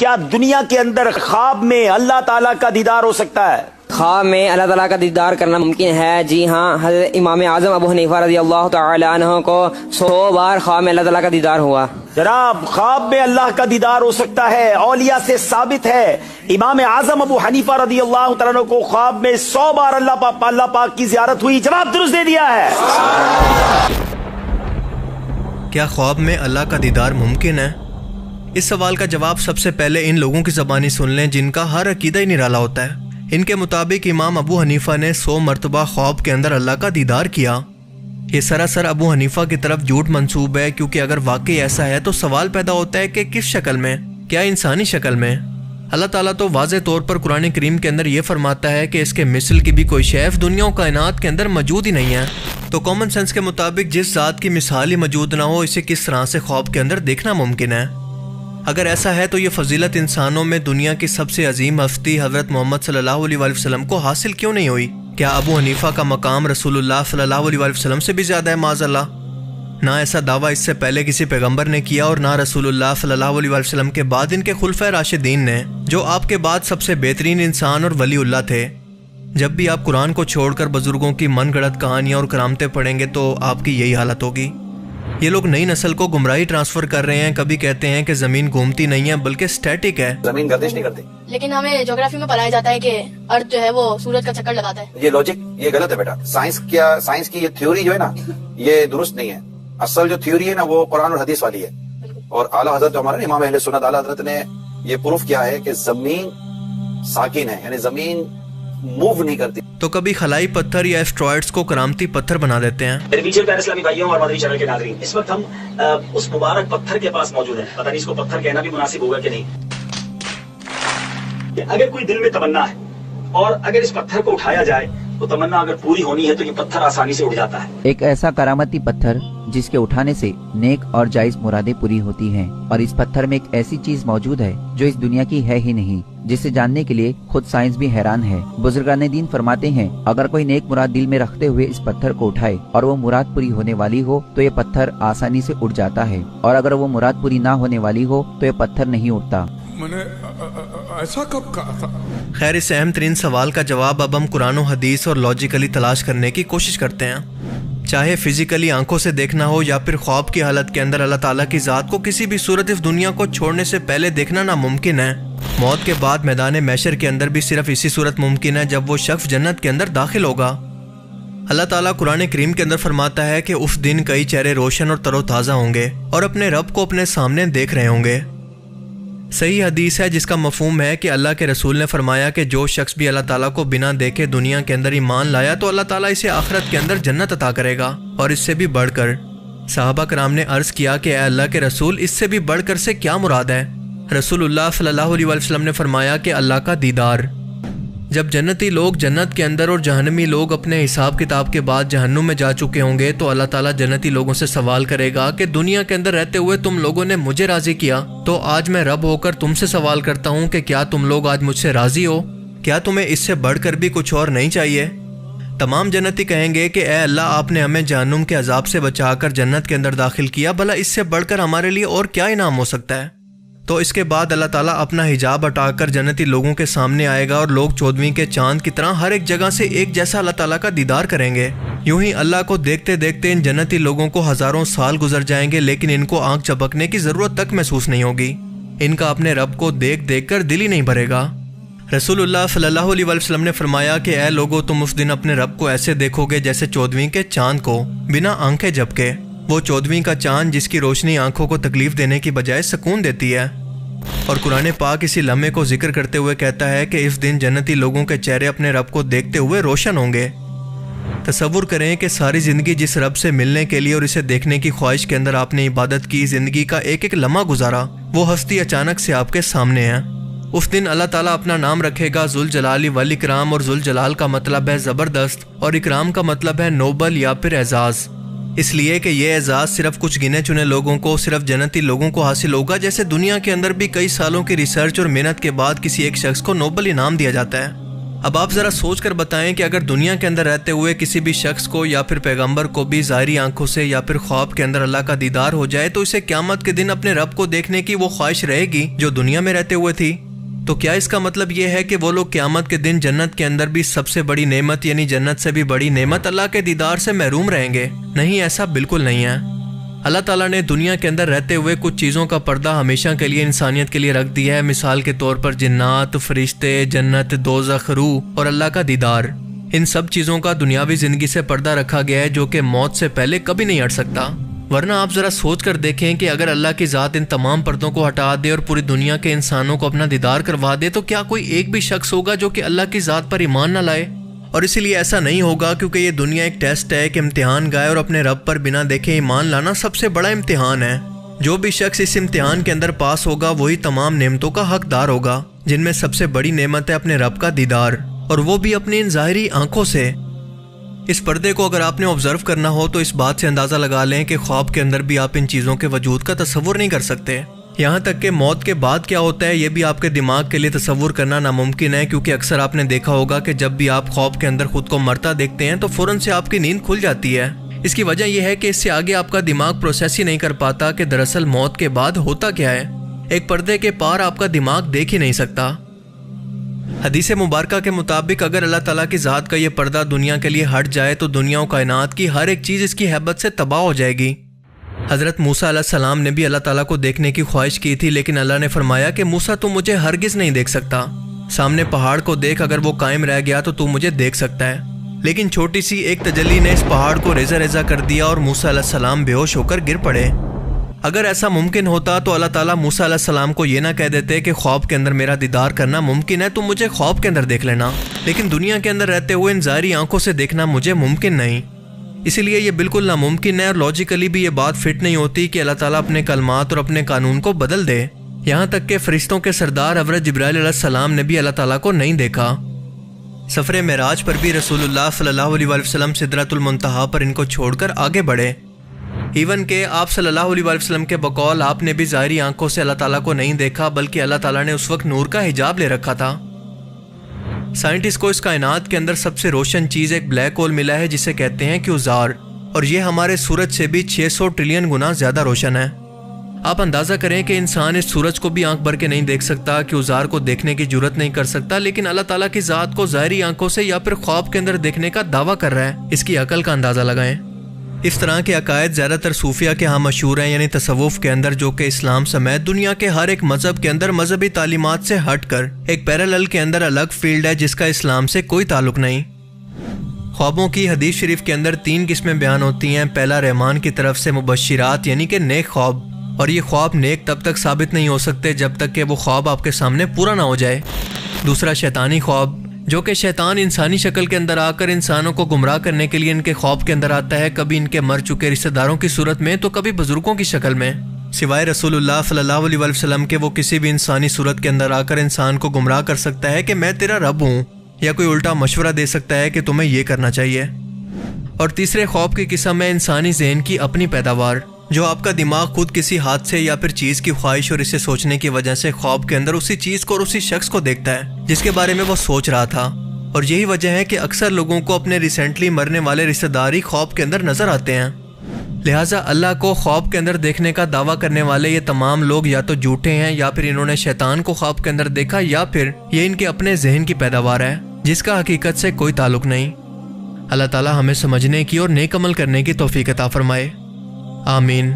کیا دنیا کے اندر خواب میں اللہ تعالیٰ کا دیدار ہو سکتا ہے؟ خواب میں اللہ تعالیٰ کا دیدار کرنا ممکن ہے، جی ہاں۔ حضرت امام اعظم ابو حنیفہ رضی اللہ تعالی عنہ کو 100 بار خواب میں اللہ تعالیٰ کا دیدار ہوا۔ جناب خواب میں اللہ کا دیدار ہو سکتا ہے، اولیاء سے ثابت ہے۔ امام اعظم ابو حنیفہ رضی اللہ تعالیٰ عنہ کو خواب میں 100 بار اللہ پاک کی زیارت ہوئی۔ جواب درست دے دیا ہے۔ کیا خواب میں اللہ کا دیدار ممکن ہے؟ اس سوال کا جواب سب سے پہلے ان لوگوں کی زبانی سن لیں جن کا ہر عقیدہ ہی نرالا ہوتا ہے۔ ان کے مطابق امام ابو حنیفہ نے 100 مرتبہ خواب کے اندر اللہ کا دیدار کیا۔ یہ سراسر ابو حنیفہ کی طرف جھوٹ منسوب ہے، کیونکہ اگر واقعی ایسا ہے تو سوال پیدا ہوتا ہے کہ کس شکل میں؟ کیا انسانی شکل میں؟ اللہ تعالیٰ تو واضح طور پر قرآن کریم کے اندر یہ فرماتا ہے کہ اس کے مثل کی بھی کوئی شے دنیا و کائنات کے اندر موجود ہی نہیں ہے۔ تو کامن سینس کے مطابق جس ذات کی مثال ہی موجود نہ ہو، اسے کس طرح سے خواب کے اندر دیکھنا ممکن ہے؟ اگر ایسا ہے تو یہ فضیلت انسانوں میں دنیا کی سب سے عظیم ہستی حضرت محمد صلی اللہ علیہ وآلہ وسلم کو حاصل کیوں نہیں ہوئی؟ کیا ابو حنیفہ کا مقام رسول اللہ صلی اللہ علیہ وآلہ وسلم سے بھی زیادہ ہے؟ معاذ اللہ۔ نہ ایسا دعویٰ اس سے پہلے کسی پیغمبر نے کیا، اور نہ رسول اللہ صلی اللہ علیہ وآلہ وسلم کے بعد ان کے خلفائے راشدین نے، جو آپ کے بعد سب سے بہترین انسان اور ولی اللہ تھے۔ جب بھی آپ قرآن کو چھوڑ کر بزرگوں کی من گڑت کہانیاں اور کرامتیں پڑھیں گے تو آپ کی یہی حالت ہوگی۔ یہ لوگ نئی نسل کو گمراہی ٹرانسفر کر رہے ہیں۔ کبھی کہتے ہیں کہ زمین گھومتی نہیں ہے بلکہ سٹیٹک ہے، زمین گردش نہیں کرتی، لیکن ہمیں جغرافی میں پڑھایا جاتا ہے کہ ارتھ جو ہے وہ سورج کا چکر لگاتا ہے۔ یہ لاجک یہ غلط ہے بیٹا۔ سائنس کی یہ تھیوری جو ہے نا، یہ درست نہیں ہے۔ اصل جو تھیوری ہے نا وہ قرآن اور حدیث والی ہے، اور اعلیٰ حضرت جو ہمارے امام اہل سنت اعلیٰ حضرت نے یہ پروف کیا ہے کہ زمین ساکن ہے، یعنی زمین موو نہیں کرتی۔ تو کبھی خلائی پتھر یا ایسٹرائڈز کو کرامتی پتھر بنا دیتے ہیں۔ میرے پیچھے پیارے اسلامی بھائیوں اور مدنی چینل کے ناظرین، اس وقت ہم اس مبارک پتھر کے پاس موجود ہیں۔ پتہ نہیں اس کو پتھر کہنا بھی مناسب ہوگا کہ نہیں۔ اگر کوئی دل میں تمنا ہے اور اگر اس پتھر کو اٹھایا جائے تو تمنا اگر پوری ہونی ہے تو یہ پتھر آسانی سے اٹھ جاتا ہے۔ ایک ایسا کرامتی پتھر جس کے اٹھانے سے نیک اور جائز مرادیں پوری ہوتی ہیں، اور اس پتھر میں ایک ایسی چیز موجود ہے جو اس دنیا کی ہے ہی نہیں، جسے جاننے کے لیے خود سائنس بھی حیران ہے۔ بزرگان دین فرماتے ہیں اگر کوئی نیک مراد دل میں رکھتے ہوئے اس پتھر کو اٹھائے اور وہ مراد پوری ہونے والی ہو تو یہ پتھر آسانی سے اٹھ جاتا ہے، اور اگر وہ مراد پوری نہ ہونے والی ہو تو یہ پتھر نہیں اٹھتا۔ میں نے ایسا کب کہا تھا؟ خیر، اس اہم ترین سوال کا جواب اب ہم قرآن و حدیث اور لاجیکلی تلاش کرنے کی کوشش کرتے ہیں۔ چاہے فزیکلی آنکھوں سے دیکھنا ہو یا پھر خواب کی حالت کے اندر اللہ تعالیٰ کی ذات کو کسی بھی صورت اس دنیا کو چھوڑنے سے پہلے دیکھنا ناممکن ہے۔ موت کے بعد میدان محشر کے اندر بھی صرف اسی صورت ممکن ہے جب وہ شخص جنت کے اندر داخل ہوگا۔ اللہ تعالیٰ قرآن کریم کے اندر فرماتا ہے کہ اس دن کئی چہرے روشن اور تر و تازہ ہوں گے اور اپنے رب کو اپنے سامنے دیکھ رہے ہوں گے۔ صحیح حدیث ہے جس کا مفہوم ہے کہ اللہ کے رسول نے فرمایا کہ جو شخص بھی اللہ تعالیٰ کو بنا دیکھے دنیا کے اندر ایمان لایا تو اللہ تعالیٰ اسے آخرت کے اندر جنت عطا کرے گا، اور اس سے بھی بڑھ کر۔ صحابہ کرام نے عرض کیا کہ اے اللہ کے رسول، اس سے بھی بڑھ کر سے کیا مراد ہے؟ رسول اللہ صلی اللہ علیہ وسلم نے فرمایا کہ اللہ کا دیدار۔ جب جنتی لوگ جنت کے اندر اور جہنمی لوگ اپنے حساب کتاب کے بعد جہنم میں جا چکے ہوں گے تو اللہ تعالیٰ جنتی لوگوں سے سوال کرے گا کہ دنیا کے اندر رہتے ہوئے تم لوگوں نے مجھے راضی کیا، تو آج میں رب ہو کر تم سے سوال کرتا ہوں کہ کیا تم لوگ آج مجھ سے راضی ہو؟ کیا تمہیں اس سے بڑھ کر بھی کچھ اور نہیں چاہیے؟ تمام جنتی کہیں گے کہ اے اللہ، آپ نے ہمیں جہنم کے عذاب سے بچا کر جنت کے اندر داخل کیا، بھلا اس سے بڑھ کر ہمارے لیے اور کیا انعام ہو سکتا ہے؟ تو اس کے بعد اللہ تعالیٰ اپنا حجاب ہٹا کر جنتی لوگوں کے سامنے آئے گا اور لوگ 14ویں کے چاند کی طرح ہر ایک جگہ سے ایک جیسا اللہ تعالیٰ کا دیدار کریں گے۔ یوں ہی اللہ کو دیکھتے دیکھتے ان جنتی لوگوں کو ہزاروں سال گزر جائیں گے، لیکن ان کو آنکھ چپکنے کی ضرورت تک محسوس نہیں ہوگی۔ ان کا اپنے رب کو دیکھ دیکھ کر دل ہی نہیں بھرے گا۔ رسول اللہ صلی اللہ علیہ وسلم نے فرمایا کہ اے لوگو، تم اس دن اپنے رب کو ایسے دیکھو گے جیسے 14ویں کے چاند کو، بنا آنکھیں جھپکے۔ وہ 14ویں کا چاند جس کی روشنی آنکھوں کو تکلیف دینے کی بجائے سکون دیتی ہے۔ اور قرآن پاک اسی لمحے کو ذکر کرتے ہوئے کہتا ہے کہ اس دن جنتی لوگوں کے چہرے اپنے رب کو دیکھتے ہوئے روشن ہوں گے۔ تصور کریں کہ ساری زندگی جس رب سے ملنے کے لیے اور اسے دیکھنے کی خواہش کے اندر آپ نے عبادت کی، زندگی کا ایک ایک لمحہ گزارا، وہ ہستی اچانک سے آپ کے سامنے ہے۔ اس دن اللہ تعالیٰ اپنا نام رکھے گا ذوالجلال والاکرام، اور ذوالجلال کا مطلب ہے زبردست اور اکرام کا مطلب ہے نوبل یا پھر اعزاز، اس لیے کہ یہ اعزاز صرف کچھ گنے چنے لوگوں کو، صرف جنتی لوگوں کو حاصل ہوگا، جیسے دنیا کے اندر بھی کئی سالوں کی ریسرچ اور محنت کے بعد کسی ایک شخص کو نوبل انعام دیا جاتا ہے۔ اب آپ ذرا سوچ کر بتائیں کہ اگر دنیا کے اندر رہتے ہوئے کسی بھی شخص کو یا پھر پیغمبر کو بھی ظاہری آنکھوں سے یا پھر خواب کے اندر اللہ کا دیدار ہو جائے تو اسے قیامت کے دن اپنے رب کو دیکھنے کی وہ خواہش رہے گی جو دنیا میں رہتے ہوئے تھی؟ تو کیا اس کا مطلب یہ ہے کہ وہ لوگ قیامت کے دن جنت کے اندر بھی سب سے بڑی نعمت یعنی جنت سے بھی بڑی نعمت اللہ کے دیدار سے محروم رہیں گے؟ نہیں، ایسا بالکل نہیں ہے۔ اللہ تعالیٰ نے دنیا کے اندر رہتے ہوئے کچھ چیزوں کا پردہ ہمیشہ کے لیے انسانیت کے لیے رکھ دیا ہے، مثال کے طور پر جنات، فرشتے، جنت، دوزخ، روح اور اللہ کا دیدار۔ ان سب چیزوں کا دنیاوی زندگی سے پردہ رکھا گیا ہے جو کہ موت سے پہلے کبھی نہیں ہٹ سکتا۔ ورنہ آپ ذرا سوچ کر دیکھیں کہ اگر اللہ کی ذات ان تمام پردوں کو ہٹا دے اور پوری دنیا کے انسانوں کو اپنا دیدار کروا دے تو کیا کوئی ایک بھی شخص ہوگا جو کہ اللہ کی ذات پر ایمان نہ لائے؟ اور اسی لیے ایسا نہیں ہوگا کیونکہ یہ دنیا ایک ٹیسٹ ہے، ایک امتحان گاہ ہے، اور اپنے رب پر بنا دیکھے ایمان لانا سب سے بڑا امتحان ہے۔ جو بھی شخص اس امتحان کے اندر پاس ہوگا وہی تمام نعمتوں کا حقدار ہوگا، جن میں سب سے بڑی نعمت ہے اپنے رب کا دیدار، اور وہ بھی اپنی ان ظاہری آنکھوں سے۔ اس پردے کو اگر آپ نے آبزرو کرنا ہو تو اس بات سے اندازہ لگا لیں کہ خواب کے اندر بھی آپ ان چیزوں کے وجود کا تصور نہیں کر سکتے۔ یہاں تک کہ موت کے بعد کیا ہوتا ہے یہ بھی آپ کے دماغ کے لیے تصور کرنا ناممکن ہے، کیونکہ اکثر آپ نے دیکھا ہوگا کہ جب بھی آپ خواب کے اندر خود کو مرتا دیکھتے ہیں تو فوراً سے آپ کی نیند کھل جاتی ہے۔ اس کی وجہ یہ ہے کہ اس سے آگے آپ کا دماغ پروسیس ہی نہیں کر پاتا کہ دراصل موت کے بعد ہوتا کیا ہے۔ ایک پردے کے پار آپ کا دماغ دیکھ ہی نہیں سکتا۔ حدیث مبارکہ کے مطابق اگر اللہ تعالیٰ کی ذات کا یہ پردہ دنیا کے لیے ہٹ جائے تو دنیا و کائنات کی ہر ایک چیز اس کی ہیبت سے تباہ ہو جائے گی۔ حضرت موسیٰ علیہ السلام نے بھی اللہ تعالیٰ کو دیکھنے کی خواہش کی تھی، لیکن اللہ نے فرمایا کہ موسیٰ تو مجھے ہرگز نہیں دیکھ سکتا، سامنے پہاڑ کو دیکھ، اگر وہ قائم رہ گیا تو مجھے دیکھ سکتا ہے۔ لیکن چھوٹی سی ایک تجلی نے اس پہاڑ کو ریزہ ریزہ کر دیا اور موسیٰ علیہ السلام بے ہوش ہو کر گر پڑے۔ اگر ایسا ممکن ہوتا تو اللہ تعالیٰ موسیٰ علیہ السلام کو یہ نہ کہہ دیتے کہ خواب کے اندر میرا دیدار کرنا ممکن ہے، تو مجھے خواب کے اندر دیکھ لینا، لیکن دنیا کے اندر رہتے ہوئے ان ظاہری آنکھوں سے دیکھنا مجھے ممکن نہیں۔ اسی لیے یہ بالکل ناممکن ہے، اور لاجیکلی بھی یہ بات فٹ نہیں ہوتی کہ اللہ تعالیٰ اپنے کلمات اور اپنے قانون کو بدل دے۔ یہاں تک کہ فرشتوں کے سردار حضرت جبرائیل علیہ السلام نے بھی اللہ تعالیٰ کو نہیں دیکھا۔ سفر معراج پر بھی رسول اللہ صلی اللہ علیہ وسلم سدرۃ المنتہا پر ان کو چھوڑ کر آگے بڑھے، ایون کہ آپ صلی اللہ علیہ وسلم کے بقول آپ نے بھی ظاہری آنکھوں سے اللہ تعالیٰ کو نہیں دیکھا، بلکہ اللہ تعالیٰ نے اس وقت نور کا حجاب لے رکھا تھا۔ سائنٹسٹ کو اس کائنات کے اندر سب سے روشن چیز ایک بلیک ہول ملا ہے جسے کہتے ہیں کیوزار، اور یہ ہمارے سورج سے بھی 600 ٹریلین گنا زیادہ روشن ہے۔ آپ اندازہ کریں کہ انسان اس سورج کو بھی آنکھ بھر کے نہیں دیکھ سکتا، کیوزار کو دیکھنے کی جرت نہیں کر سکتا، لیکن اللہ تعالیٰ کی ذات کو ظاہری آنکھوں سے یا پھر خواب کے اندر دیکھنے کا دعویٰ کر رہا ہے۔ اس کی عقل کا اندازہ لگائیں۔ اس طرح کے عقائد زیادہ تر صوفیہ کے ہاں مشہور ہیں، یعنی تصوف کے اندر، جو کہ اسلام سمیت دنیا کے ہر ایک مذہب کے اندر مذہبی تعلیمات سے ہٹ کر ایک پیرالل کے اندر الگ فیلڈ ہے جس کا اسلام سے کوئی تعلق نہیں۔ خوابوں کی حدیث شریف کے اندر 3 قسمیں بیان ہوتی ہیں۔ پہلا رحمان کی طرف سے مبشرات یعنی کہ نیک خواب، اور یہ خواب نیک تب تک ثابت نہیں ہو سکتے جب تک کہ وہ خواب آپ کے سامنے پورا نہ ہو جائے۔ دوسرا شیطانی خواب، جو کہ شیطان انسانی شکل کے اندر آ کر انسانوں کو گمراہ کرنے کے لیے ان کے خواب کے اندر آتا ہے، کبھی ان کے مر چکے رشتہ داروں کی صورت میں تو کبھی بزرگوں کی شکل میں۔ سوائے رسول اللہ صلی اللہ علیہ وسلم کے وہ کسی بھی انسانی صورت کے اندر آ کر انسان کو گمراہ کر سکتا ہے کہ میں تیرا رب ہوں، یا کوئی الٹا مشورہ دے سکتا ہے کہ تمہیں یہ کرنا چاہیے۔ اور تیسرے خواب کی قسم ہے انسانی ذہن کی اپنی پیداوار، جو آپ کا دماغ خود کسی حادثے یا پھر چیز کی خواہش اور اسے سوچنے کی وجہ سے خواب کے اندر اسی چیز کو اور اسی شخص کو دیکھتا ہے جس کے بارے میں وہ سوچ رہا تھا۔ اور یہی وجہ ہے کہ اکثر لوگوں کو اپنے ریسنٹلی مرنے والے رشتہ دار ہی خواب کے اندر نظر آتے ہیں۔ لہٰذا اللہ کو خواب کے اندر دیکھنے کا دعویٰ کرنے والے یہ تمام لوگ یا تو جھوٹے ہیں، یا پھر انہوں نے شیطان کو خواب کے اندر دیکھا، یا پھر یہ ان کے اپنے ذہن کی پیداوار ہے جس کا حقیقت سے کوئی تعلق نہیں۔ اللہ تعالیٰ ہمیں سمجھنے کی اور نیک عمل کرنے کی توفیق عطا فرمائے، آمین۔